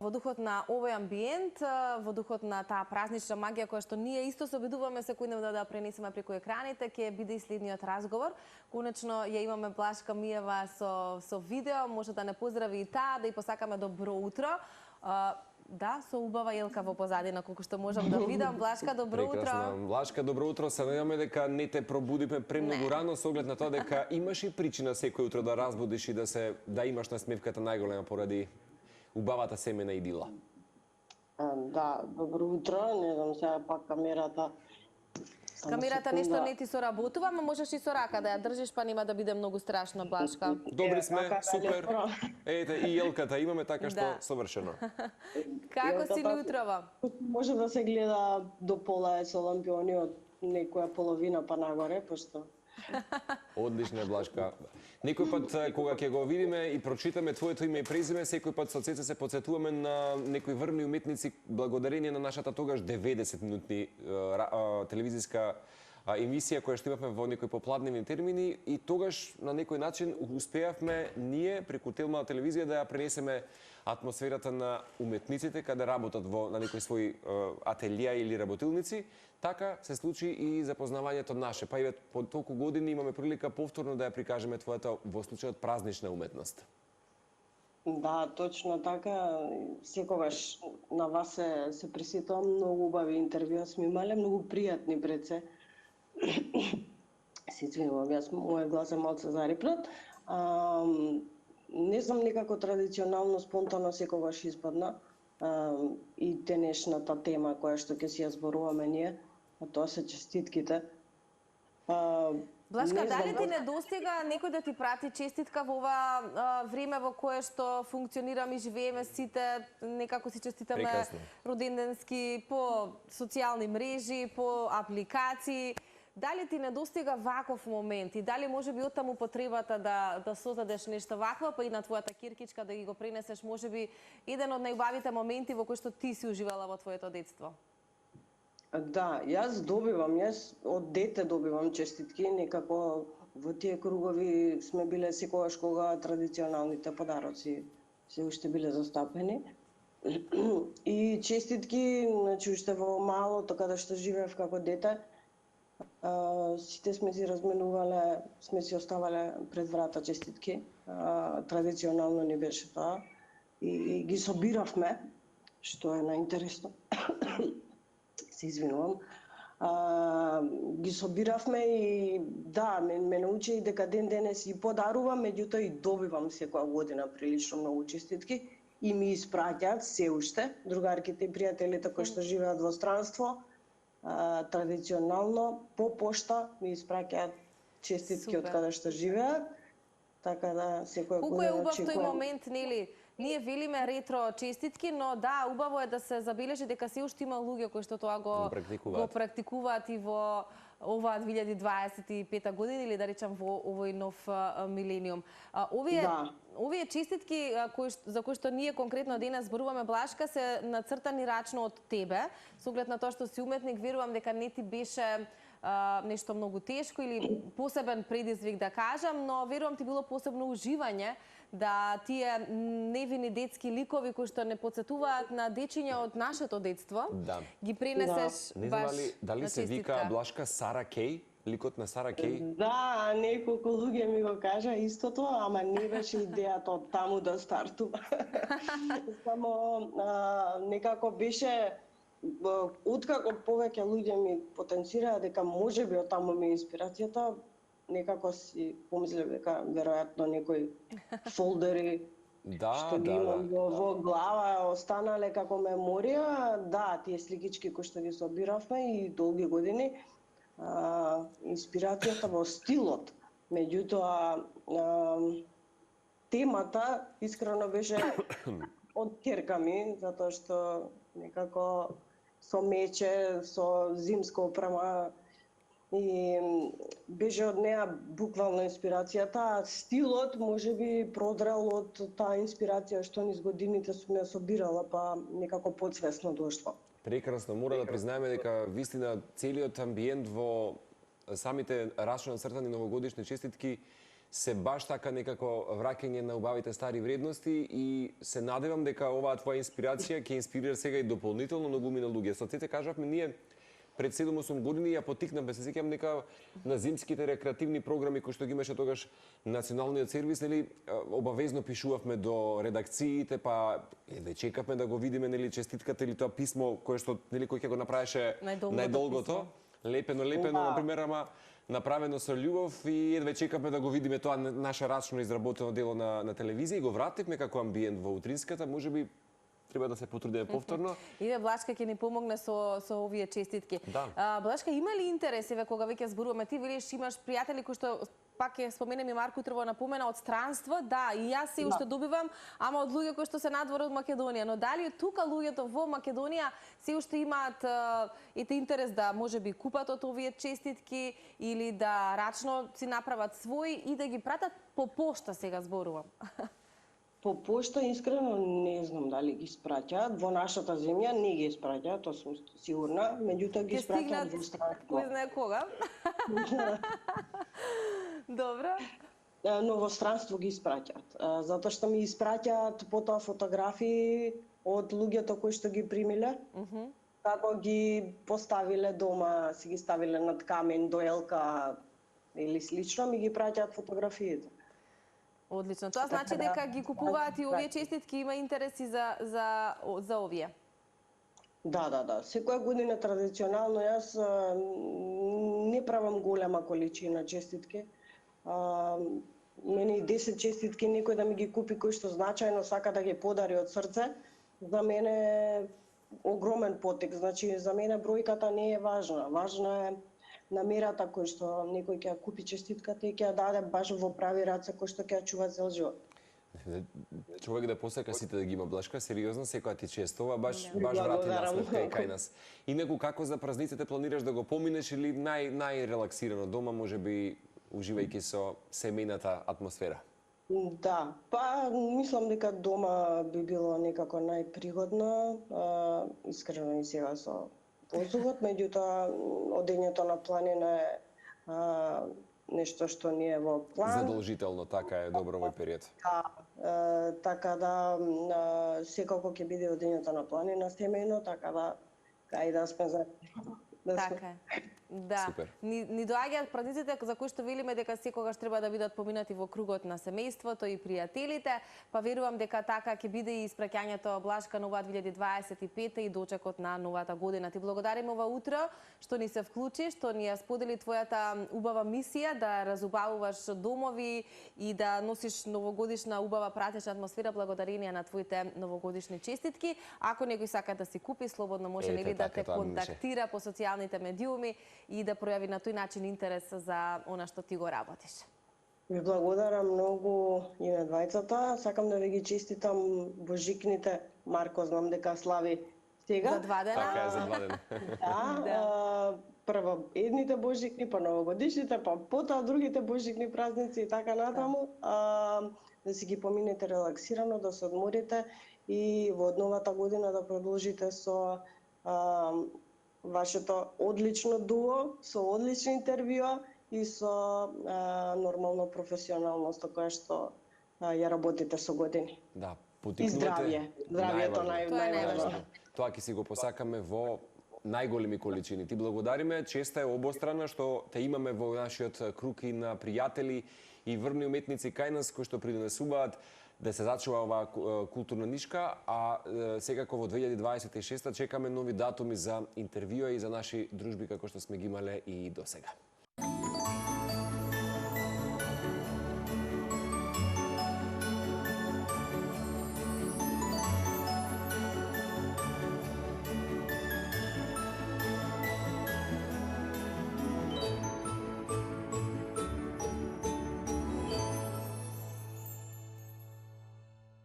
во духот на овој амбиент, во духот на таа празнична магија која што ние исто се обидуваме секојдневно да пренесеме преку екраните, ќе биде и следниот разговор. Конечно ја имаме Блашка Миева со видео, може да не поздрави и таа, да ја посакаме добро утро. Да, со убава Елка во позадина, колку што можам да видам. Блашка, добро утро. Прекрасно. Блашка, добро утро. Се надеваме дека не те пробудиме премногу рано со оглед на тоа дека имаш и причина секој утро да разбудиш и да имаш насмевката најголема поради убавата семена идила. Да, добро утро. Не знам сега пак камерата. Камерата нешто не ти соработува, ама можеш и со рака да ја држиш, па нема да биде многу страшно, Блашка. Добри сме, супер. Ете, и Елката имаме, така што совршено. Како си утрово? Може да се гледа до пола со лампиони од некоја половина па нагоре, пошто... Одлично е, Блашка. Некој пат, кога ќе го видиме и прочитаме твоето име и презиме, секој пат со Цеца се подсетуваме на некои врвни уметници благодарение на нашата тогаш 90-минутни телевизиска емисија која што имавме во некои попладневни термини и тогаш на некој начин успеавме ние преку Телма телевизија да ја пренесеме атмосферата на уметниците каде работат на некои своји ателија или работилници. Така се случи и запознавањето наше. Па и по толку години имаме прилика повторно да ја прикажеме твојата во случајот празнична уметност. Да, точно така. Секогаш на вас се присетувам, многу убави интервјуа сме имале, многу пријатни пред се. Се извинувам, јас мојот глас е малце зарипнат. Не знам, некако традиционално, спонтано секогаш испадна и денешната тема која што ќе си ја зборуваме ние, а тоа се честитките. Блашка, дали ти недостига некој да ти прати честитка во ова време во кое што функционираме и живееме сите, некако си честитаме роденденски по социјални мрежи, по апликации? Дали ти недостига ваков момент и дали може би оттаму потребата да создадеш нешто вакво, па и на твојата киркичка да ги го пренесеш, може би еден од најубавите моменти во кои што ти си уживала во твоето детство? Да, јас од дете добивам честитки, некако во тие кругови сме биле секогаш кога традиционалните подароци се уште биле застапени. И честитки, значи уште во малото каде што живеев како дете, сите сме си разменувале, сме си оставале пред врата честитки. Традиционално ни беше тоа. И ги собиравме, што е најинтересно. Се извинувам. Ги собиравме и да, ме научи и дека ден денес и подарувам, меѓутоа и добивам секоја година прилично многу честитки и ми испраќаат се уште другарките и пријателите кои што живеат во странство. Традиционално по пошта ми испраќаат честитки од каде што живеат, така да секоја година очекувам. Колку е убав тој момент, нели? Ние велиме ретро честитки, но да, убаво е да се забележи дека се уште има луѓе кои што тоа го практикуваат и во оваа 2025 година или да речам во овој нов милениум. Овие честитки за кои што ние конкретно денес зборуваме, Блашка, се нацртани рачно од тебе, со оглед на тоа што си уметник, верувам дека не ти беше нешто многу тешко или посебен предизвик да кажам, но верувам ти било посебно уживање да тие невини детски ликови кои што не потсетуваат на дечиња од нашето детство, ги пренесеш баш. Дали се вика, Блашка, Сара Кеј? Ликот на Сара Кеј? Да, неколку луѓе ми го кажа истото, ама не беше идејата од таму да стартува. Само некако беше, откако повеќе луѓе ми потенцираа дека можеби од таму ми е инспирацијата, некако си помислев дека веројатно некои фолдери што ги имам во глава останале како меморија. Да, тие сликички кои што ги собиравме и долги години, инспирацијата во стилот. Меѓутоа, темата искрено беше од ќерка ми, затоа што некако со мече, со зимска опрема, и беше од неа буквално инспирацијата, а стилот можеби продрел од таа инспирација што низ годините сум ја собирала, па некако подсвесно дошло. Прекрасно, мора да признаеме дека вистина целиот амбиент во самите рачно нацртани новогодишни честитки се баш така некако враќање на убавите стари вредности и се надевам дека оваа твоја инспирација ќе инспирира сега и дополнително многу мина луѓе. Со Цеце кажавме ние пред 7-8 години ја потикнавме, се сеќавам нека на зимските рекреативни програми кои што ги имаше тогаш националниот сервис, нели обавезно пишувавме до редакциите, па чекавме да го видиме нели честитката или тоа писмо кое што нели кој ќе го направеше најдолгото, лепено, на пример, ама направено со љубов и едве чекавме да го видиме тоа наше рачно изработено дело на телевизија и го вративме како амбиент во утринската, можеби треба да се потрудиме повторно. Иве Блашка ќе ни помогне со овие честитки. Да. Блашка, има ли интерес, еве кога веќе зборуваме, ти велиш имаш пријатели кои што пак ќе споменем и Марко утрово напомена од странство, да, и јас се уште добивам, ама од луѓе кои што се надвор од Македонија. Но дали тука луѓето во Македонија се уште имаат интерес да можеби купат од овие честитки или да рачно си направат свои и да ги пратат по пошта, сега зборувам? По пошта искрено не знам дали ги испраќаат. Во нашата земја не ги испраќаат, тоа сум сигурна, меѓутоа ги испраќаат во странство. Кој знае кога? Добро. Но во странство ги испраќаат, затоа што ми испраќаат потоа фотографии од луѓето кои што ги примиле. Како ги поставиле дома, си ги ставиле над камен, доелка или слично, ми ги праќаат фотографиите. Одлично. Тоа значи дека ги купуваат и овие честитки, има интереси за овие. Да. Секоја година традиционално јас не правам голема количина честитки. Мене и 10 честитки некој да ми ги купи кој што значајно сака да ги подари од срце, за мене е огромен потек. Значи за мене бројката не е важна. Важна е намерата кој што некој ќе ја купи честитката и ќе ја даде баш во прави раце кој што ќе ја чува цел живот. Човек да посака сите да ги има, Блашка, сериозно, секоја ти честова, баш врати насмевка и кај нас. Инаку како за празниците планираш да го поминеш или најрелаксирано дома, можеби уживајќи со семејната атмосфера? Да, па мислам дека дома би било некако најпригодно, искрено и сега со воздухот, меѓутоа одењето на планина е нешто што не е во план. Задолжително, така е, добро овој период. Да, така да секако ќе биде одењето на планина семејно, така да кај да сме за Така е. Да. Супер. Ни доаѓаат празниците за кои што велиме дека секогаш треба да бидат поминати во кругот на семејството и пријателите, па верувам дека така ќе биде и испраќањето, Блашка, на оваа 2025 и дочекот на новата година. Ти благодариме ова утро што ни се вклучи, што ни ја сподели твојата убава мисија да разубавуваш домови и да носиш новогодишна убава пратечна атмосфера благодарение на твоите новогодишни честитки. Ако некој сака да си купи, слободно може нели да те контактира по социјалните медиуми и да пројави на тој начин интерес за она што ти го работиш. Ви благодарам многу и на двајцата. Сакам да ви ги честитам божикните. Марко, знам дека слави сега. За 2 дена. Така е, за 2 дена. Да. Прво едните божикни, па новогодишните, па потоа другите божикни празници и така натаму. Да си ги поминете релаксирано, да се одморите и во новата година да продолжите со вашето одлично дуо, со одлични интервјуа и со нормално професионалност која што ја работите со години. Да, и здравје. Здравјето најважно. Тоа ќе си го посакаме во најголеми количини. Ти благодариме, честа е обострана што те имаме во нашиот круг и на пријатели и врвни уметници кај нас кои што придонесуваат да се зачува оваа културна нишка, а секако во 2026 чекаме нови датуми за интервјуа и за наши дружби како што сме ги имале и досега.